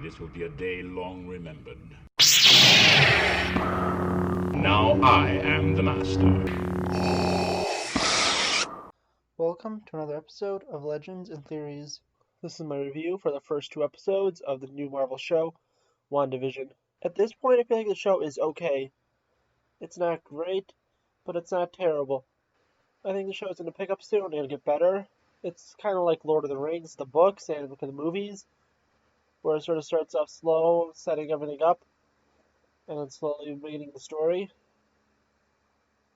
This will be a day long remembered. Now I am the master. Welcome to another episode of Legends and Theories. This is my review for the first two episodes of the new Marvel show, WandaVision. At this point, I feel like the show is okay. It's not great, but it's not terrible. I think the show is going to pick up soon and get better. It's kind of like Lord of the Rings, the books, and look at the movies, where it sort of starts off slow, setting everything up, and then slowly beginning the story.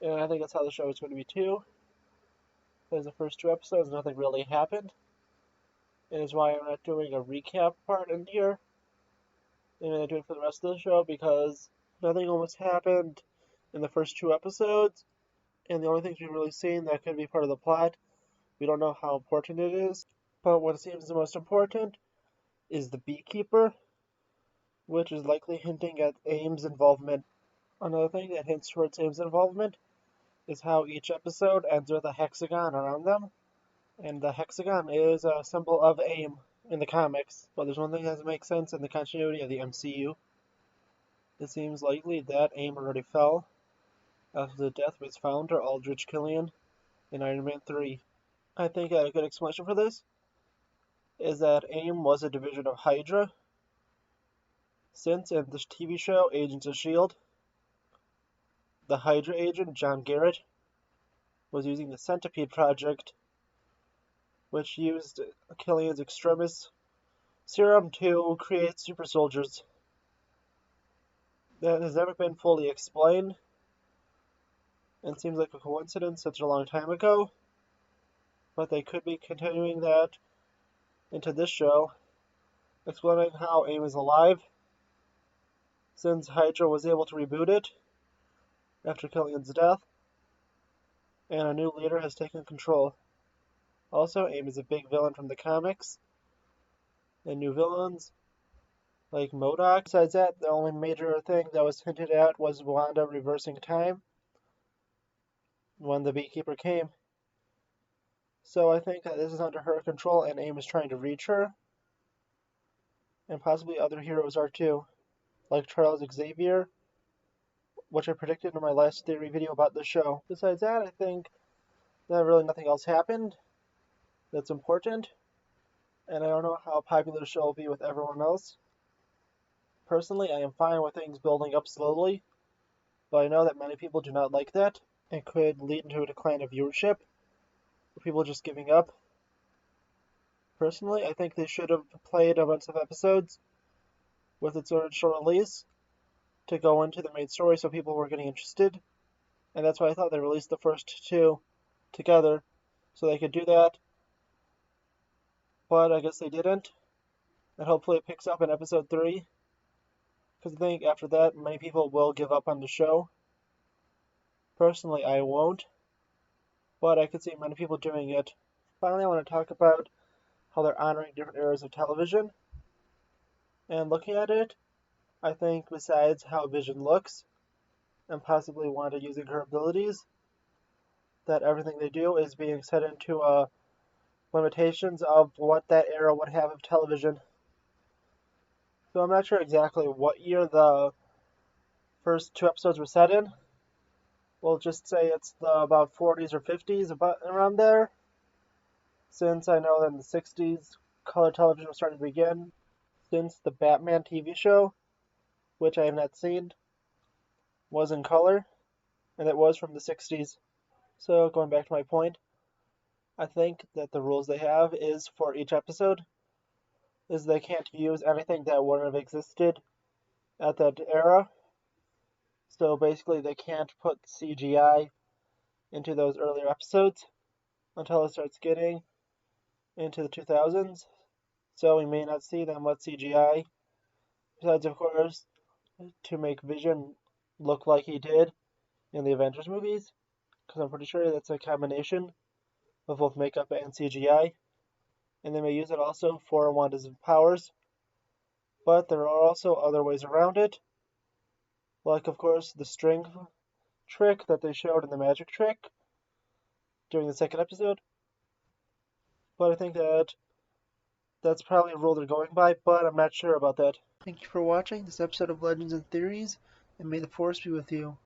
And I think that's how the show is going to be too. There's the first two episodes, nothing really happened. And is why I'm not doing a recap part in here. I'm going to do it for the rest of the show because nothing almost happened in the first two episodes. And the only things we've really seen that could be part of the plot, we don't know how important it is. But what seems the most important is the beekeeper, which is likely hinting at AIM's involvement. Another thing that hints towards AIM's involvement is how each episode ends with a hexagon around them. And the hexagon is a symbol of AIM in the comics. But there's one thing that doesn't make sense in the continuity of the MCU. It seems likely that AIM already fell after the death of its founder, Aldrich Killian, in Iron Man 3. I think a good explanation for this is that AIM was a division of Hydra, since in the TV show Agents of S.H.I.E.L.D., the Hydra agent, John Garrett, was using the Centipede Project, which used Killian's extremis serum to create super soldiers. That has never been fully explained, and seems like a coincidence such a long time ago, but they could be continuing that into this show, explaining how AIM is alive, since Hydra was able to reboot it after Killian's death, and a new leader has taken control. Also, AIM is a big villain from the comics, and new villains like MODOK. Besides that, the only major thing that was hinted at was Wanda reversing time when the beekeeper came. So I think that this is under her control, and AIM is trying to reach her, and possibly other heroes are too, like Charles Xavier, which I predicted in my last theory video about the show. Besides that, I think that really nothing else happened that's important, and I don't know how popular the show will be with everyone else. Personally, I am fine with things building up slowly, but I know that many people do not like that, and could lead to a decline of viewership, or people just giving up. Personally, I think they should have played a bunch of episodes with its original release to go into the main story so people were getting interested, and that's why I thought they released the first two together so they could do that, but I guess they didn't, and hopefully it picks up in episode 3, because I think after that many people will give up on the show. Personally, I won't, but I could see many people doing it. Finally, I want to talk about how they're honoring different eras of television, and looking at it, I think besides how Vision looks, and possibly Wanda using her abilities, that everything they do is being set into limitations of what that era would have of television. So I'm not sure exactly what year the first two episodes were set in. We'll just say it's the about 40s or 50s, about around there, since I know that in the 60s color television was starting to begin, since the Batman TV show, which I have not seen, was in color, and it was from the 60s. So going back to my point, I think that the rules they have is for each episode is they can't use anything that wouldn't have existed at that era. So basically they can't put CGI into those earlier episodes until it starts getting into the 2000s. So we may not see that much CGI. Besides, of course, to make Vision look like he did in the Avengers movies, because I'm pretty sure that's a combination of both makeup and CGI, and they may use it also for Wanda's powers, but there are also other ways around it, like of course the string trick that they showed in the magic trick during the second episode. But I think that That's probably a rule they're going by, but I'm not sure about that. Thank you for watching this episode of Legends and Theories, and may the Force be with you.